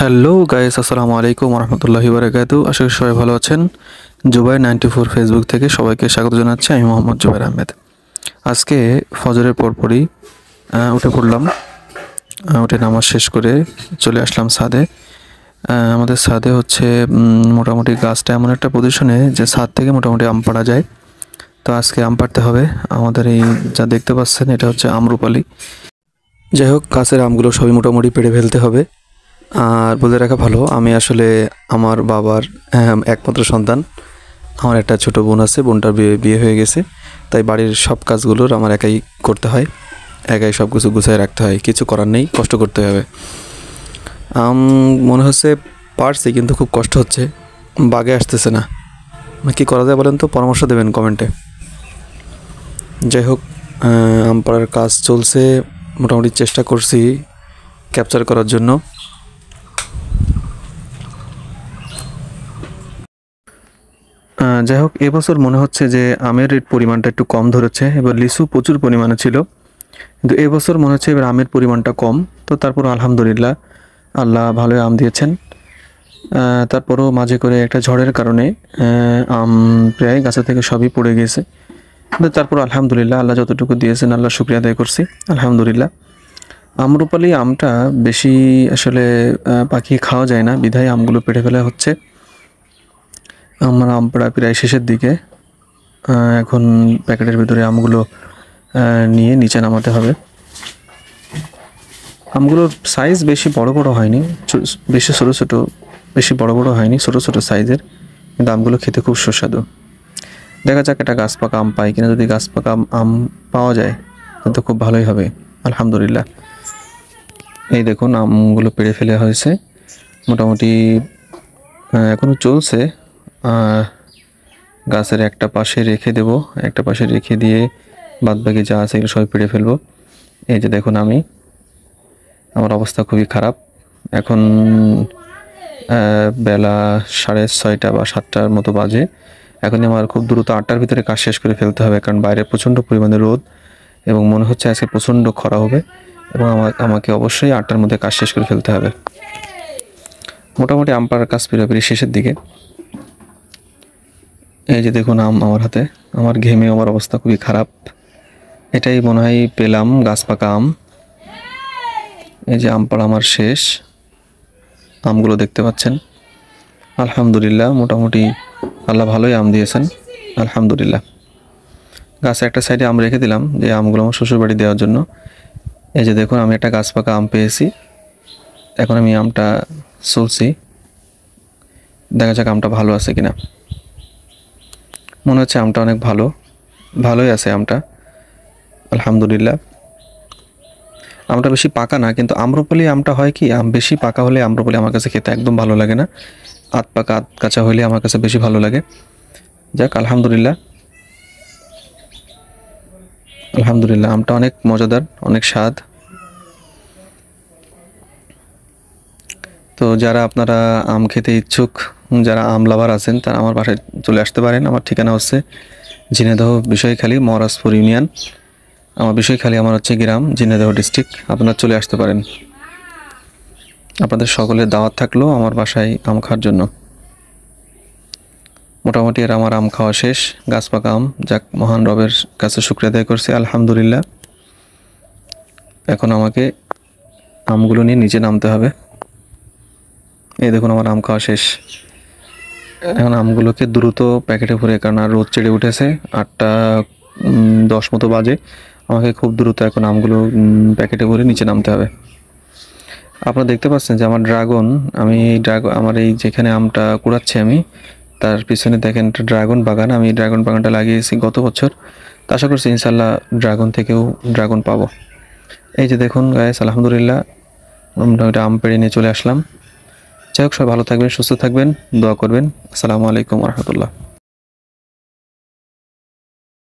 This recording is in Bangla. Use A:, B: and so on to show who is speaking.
A: হ্যালো গাইস, আসসালামু আলাইকুম রহমতুল্লাহি বারাকাতু। আশা করি সবাই ভালো আছেন। জুবাই 94 ফেসবুক থেকে সবাইকে স্বাগত জানাচ্ছি। আমি মোহাম্মদ জুবাইর আহমেদ। আজকে ফজরের পরপরই উঠে পড়লাম। উঠে নামাজ শেষ করে চলে আসলাম ছাদে। আমাদের ছাদে হচ্ছে মোটামুটি গাছটা এমন একটা পজিশনে যে ছাদ থেকে মোটামুটি আম পাড়া যায়। তো আজকে আম পাড়তে হবে। আমাদের এই যা দেখতে পাচ্ছেন এটা হচ্ছে আমরুপালি। যাই হোক, গাছের আমগুলো সবই মোটামুটি পেড়ে ফেলতে হবে। আর বলে রাখা ভালো, আমি আসলে আমার বাবার একমাত্র সন্তান। আমার একটা ছোট বোন আছে, বোনটার বিয়ে হয়ে গেছে, তাই বাড়ির সব কাজগুলোর আমার একাই করতে হয়, একাই সব কিছু গুছিয়ে রাখতে হয়। কিছু করার নেই, কষ্ট করতে হবে। মনে হচ্ছে পারছি, কিন্তু খুব কষ্ট হচ্ছে, বাগে আসতেছে না। কী করা যায় বলেন তো, পরামর্শ দেবেন কমেন্টে। যাই হোক, আম পাড়ার কাজ চলছে, মোটামুটি চেষ্টা করছি ক্যাপচার করার জন্য। যাই হোক, এবছর মনে হচ্ছে যে আমের পরিমাণটা একটু কম ধরেছে। এবার লিচু প্রচুর পরিমাণে ছিল, কিন্তু এবছর মনে হচ্ছে এবার আমের পরিমাণটা কম। তো তারপর আলহামদুলিল্লাহ, আল্লাহ ভালোই আম দিয়েছেন। তারপরও মাঝে করে একটা ঝড়ের কারণে আম প্রায় গাছে থেকে সবই পড়ে গিয়েছে। কিন্তু তারপর আলহামদুলিল্লাহ, আল্লাহ যতটুকু দিয়েছেন আল্লাহ শুকরিয়া আদায় করছি আলহামদুলিল্লাহ। আমরুপালি আমটা বেশি আসলে পাকিয়ে খাওয়া যায় না, বিধায় আমগুলো পেড়ে ফেলা হচ্ছে। আমার আম পাড়া প্রায় শেষের দিকে। এখন প্যাকেটের ভিতরে আমগুলো নিয়ে নিচে নামাতে হবে। আমগুলোর সাইজ বেশি বড় বড় হয়নি, বেশি ছোটো ছোটো, বেশি বড় বড় হয়নি, ছোটো ছোটো সাইজের, কিন্তু আমগুলো খেতে খুব সুস্বাদু। দেখা যাক একটা গাছ পাকা আম পাই কিনা। যদি গাছ পাকা আম পাওয়া যায় তাহলে খুব ভালোই হবে আলহামদুলিল্লাহ। এই দেখুন, আমগুলো পেড়ে ফেলে হয়েছে মোটামুটি, এখনও চলছে। গাছের একটা পাশে রেখে দেব, একটা পাশে রেখে দিয়ে বাদবাকি যা আছে এগুলো সবাই পেড়ে ফেলবো। এই যে দেখুন, আমার অবস্থা খুবই খারাপ। এখন বেলা 6:30 বা 7টার মতো বাজে। এখন আমার খুব দ্রুত 8টার ভিতরে কাজ শেষ করে ফেলতে হবে, কারণ বাইরে প্রচণ্ড পরিমাণে রোদ এবং মনে হচ্ছে আজকে প্রচণ্ড খরা হবে, এবং আমাকে অবশ্যই 8টার মধ্যে কাজ শেষ করে ফেলতে হবে। মোটামুটি আম পাড়ার কাজ পুরোপুরি শেষের দিকে। এই যে দেখুন আম আমার হাতে, আমার ঘেমে আমার অবস্থা খুবই খারাপ। এটাই মনে হয় পেলাম গাছ পাকা আম। এই যে আম পাড়া আমার শেষ, আমগুলো দেখতে পাচ্ছেন। আলহামদুলিল্লাহ, মোটামুটি আল্লাহ ভালোই আম দিয়েছেন আলহামদুলিল্লাহ। গাছে একটা সাইডে আম রেখে দিলাম, যে আমগুলো আমার শ্বশুরবাড়ি দেওয়ার জন্য। এই যে দেখুন, আমি একটা গাছ পাকা আম পেয়েছি। এখন আমি আমটা চলছি, দেখা যাক আমটা ভালো আছে কিনা। মনে হচ্ছে আমটা অনেক ভালোই আছে আমটা আলহামদুলিল্লাহ। আমটা বেশি পাকা না, কিন্তু আম্রপালি আমটা হয় কি, আম বেশি পাকা হলে আম্রপালি আমার কাছে খেতে একদম ভালো লাগে না। আধ পাকা আধ কাঁচা হলে আমার কাছে বেশি ভালো লাগে। যাক আলহামদুলিল্লাহ, আমটা অনেক মজাদার, অনেক স্বাদ। তো যারা আপনারা আম খেতে ইচ্ছুক, যারা আম লাভার আছেন, তারা আমার বাসায় চলে আসতে পারেন। আমার ঠিকানা হচ্ছে ঝিনাইদহ বিষয়খালী, মহারাজপুর ইউনিয়ন। আমার বিষয়খালী আমার হচ্ছে গ্রাম, ঝিনাইদহ ডিস্ট্রিক্ট। আপনারা চলে আসতে পারেন। আপনাদের সকলের দাওয়াত থাকলো আমার বাসায় আম খাওয়ার জন্য। মোটামুটি আর আমার আম খাওয়া শেষ, গাছ পাকা আম। যাক, মহান রবের কাছে শুকরিয়া আদায় করছি আলহামদুলিল্লাহ। এখন আমাকে আমগুলো নিয়ে নিচে নামতে হবে। এই দেখুন, আমার আম খাওয়া শেষ। এখন আমগুলোকে দ্রুত প্যাকেটে ভরে, কারণ আর রোদ চেড়ে উঠেছে, 8টা 10 মতো বাজে। আমাকে খুব দ্রুত এখন আমগুলো প্যাকেটে ভরে নিচে নামতে হবে। আপনারা দেখতে পাচ্ছেন যে আমার আমার এই যেখানে আমটা কুড়াচ্ছি আমি, তার পিছনে দেখেন একটা ড্রাগন বাগান। আমি এই ড্রাগন বাগানটা লাগিয়েছি গত বছর। তা আশা করছি ইনশাল্লাহ ড্রাগন থেকেও ড্রাগন পাবো। এই যে দেখুন গাইস, আলহামদুলিল্লাহ মোটামুটি আম পেড়ে নিয়ে চলে আসলাম। যাই হোক, সবাই ভালো থাকবেন, সুস্থ থাকবেন, দোয়া করবেন। আসসালামু আলাইকুম রহমতুল্লাহ।